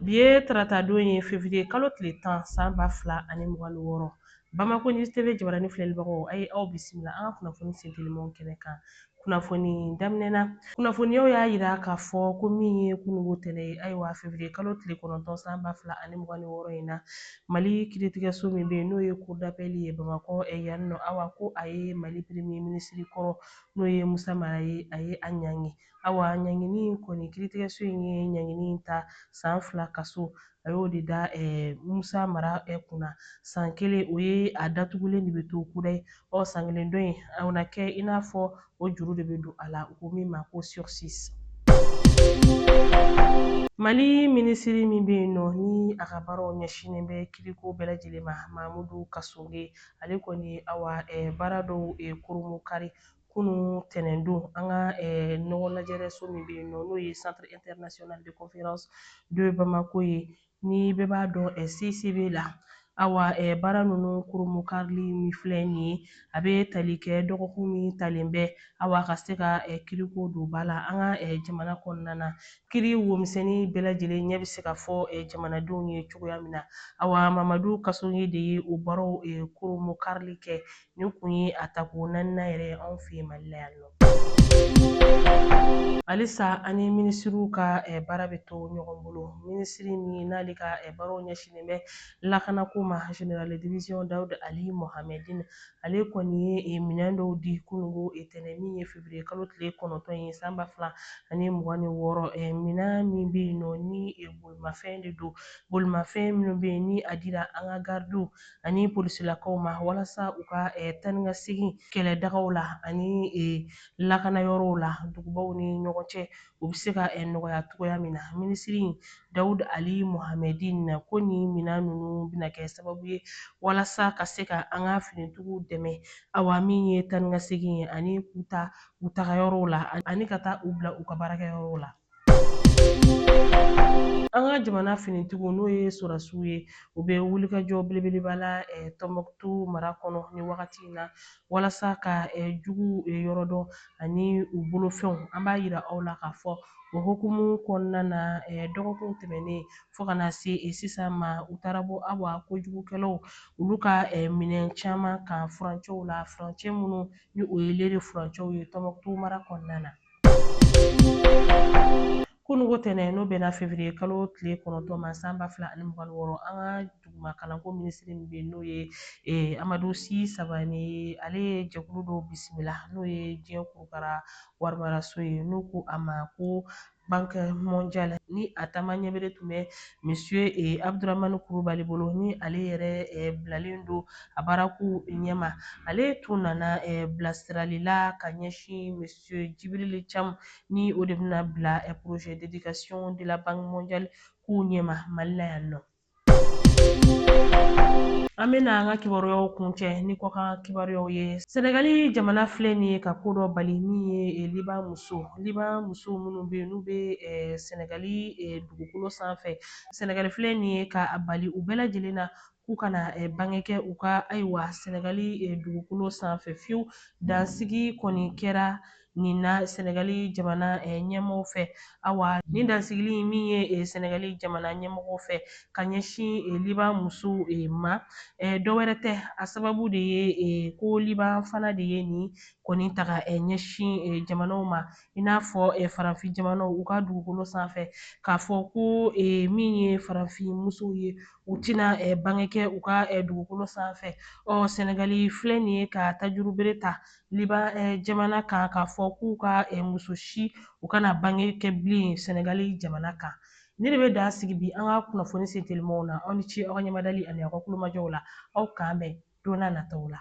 Bi ye tarata don ye février kalo tile 10 san 2026 Bamako News TV jabaranin filɛlibagaw a ye aw bisimila an ka kunnafoni sentelimanw kɛnɛ kan. Kunnafoni daminɛna kunnafoniyaw y'a yira k'a fɔ ko min ye kunungo tɛnɛ ye ayiwa février kalo tile 9 san 2026 in na Mali kiiritigɛso min bɛ yen n'o ye cour d'appel ye Bamakɔ yan nɔ awa ko a ye Mali premier ministre kɔrɔ n'o ye Musa Mara ye a ye a ɲangi awa ɲangini kɔni kiiritigɛso in ye ɲangini ta san 2 kaso a y'o de da Musa Mara kunna san 1 o ye a datugulen de bɛ to kuda ye san 1 dɔ in a na kɛ i n'a fɔ o juru de bɛ don a la u ko min ma ko sursis. Mali minisiri min bɛ yen nɔ ni a ka baaraw ɲɛsinnen bɛ kiriko bɛɛ lajɛlen ma Mamudu Kasonge ale kɔni awa baara dɔw kurumu kari kunun tɛnɛndon an ka ɲɔgɔn lajɛrɛso min bɛ yen nɔ n'o ye Centre international de conférence de Bamako ye ni bɛɛ b'a dɔn CCB la awa baara ninnu kurumu karili min filɛ nin ye a bɛ tali kɛ dɔgɔkun min talen bɛ awa ka se ka kiriko don ba la an ka jamana kɔnɔna na kiri womisɛnnin bɛɛ lajɛlen ɲɛ bɛ se ka fɔ jamanadenw ye cogoya min na awa Mamadu Kasonge de ye o baaraw kurumu karili kɛ nin kun ye a tako 4nan yɛrɛ anw fɛ yen Mali la yan nɔ. Halisa ani minisiriw ka baara bɛ to ɲɔgɔn bolo minisiri min n'ale ka baaraw ɲɛsinnen bɛ lakanako ma général de division Dawuda Ali Mohamedine ale kɔni ye minɛn dɔw di kunungo tɛnɛn min ye février kalo tile 9 ye san 2026 minɛn min bɛ yen nɔ ni bolimafɛn de don bolimafɛn minnu bɛ yen ni a dira an ka gardiw ani polisilakaw ma walasa u ka taa ni ka segin kɛlɛdagaw la ani lakanayɔrɔw la dugubaw ni ɲɔgɔn cɛ u bɛ se ka nɔgɔya cogoya min na minisiri Dawuda Ali Mohamedine ko nin minɛn ninnu bɛna kɛ sababu ye walasa ka se ka an ka finitigiw dɛmɛ awa min ye taa ni ka segin ye ani k'u ta u tagayɔrɔw la ani ka taa u bila u ka baarakɛyɔrɔw la. An ka jamana finitigiw n'o ye sɔrɔdasiw ye u bɛ wulikajɔ belebeleba la Tɔnbɔkutu mara kɔnɔ ni wagati in na walasa ka juguw yɔrɔ dɔn ani u bolofɛnw an b'a yira aw la k'a fɔ o hukumu kɔnɔna na dɔgɔkun tɛmɛnen fo ka na se sisan ma u taara bɔ awa kojugukɛlaw olu ka minɛn caman kan furancɛw la furancɛ minnu ni o ye lere furancɛw ye Tɔnbɔkutu mara kɔnɔna na. Kunungo tɛnɛn n'o bɛnna février kalo tile 9 ma san 2026 an ka duguma kalanko minisiri min bɛ yen n'o ye Amadu Si Sabani ale ye jɛkulu dɔw bisimila n'o ye diɲɛ kurukara warimaraso ye n'u ko a ma ko Banque mondiale ni a taama ɲɛbere tun bɛ monsieur Abdramani Kulubali bolo ni ale yɛrɛ bilalen don a baarako ɲɛma ale tun nana bilasirali la ka ɲɛsin monsieur Djibril Cham ni o de bɛna bila projet d'éducation de la Banque mondiale k'u ɲɛma Mali la yan nɔ. An bɛna an ka kibaruyaw kuncɛ ni kɔkan kibaruyaw ye Senegali jamana filɛ nin ye ka ko dɔ bali min ye Liban muso minnu bɛ yen n'u bɛ Senegali dugukolo sanfɛ Senegali filɛ nin ye ka bali u bɛɛ lajɛlen na k'u kana bange kɛ u ka ayiwa Senegali dugukolo sanfɛ fiyewu dansigi kɔni kɛra nin na Senegali jamana ɲɛmɔgɔw fɛ awa nin dansigili min ye Senegali jamana ɲɛmɔgɔw fɛ ka ɲɛsin Liban musow ma dɔwɛrɛ tɛ a sababu de ye ko Liban fana de ye nin kɔni ta ka ɲɛsin jamanaw ma i n'a fɔ farafin jamanaw u ka dugukolo sanfɛ k'a fɔ ko min ye farafin musow ye u tɛna bange kɛ u ka dugukolo sanfɛ Senegali filɛ nin ye ka tajurubere ta Liban jamana kan k'a fɔ k'u ka muso si u kana bange kɛ bilen Senegali jamana kan ne de bɛ dan sigi bi an ka kunnafoni sentelimanw na aw ni ce aw ka ɲɛmadali ani aw ka kulomajɔw la aw k'an bɛn don n'a nataw la.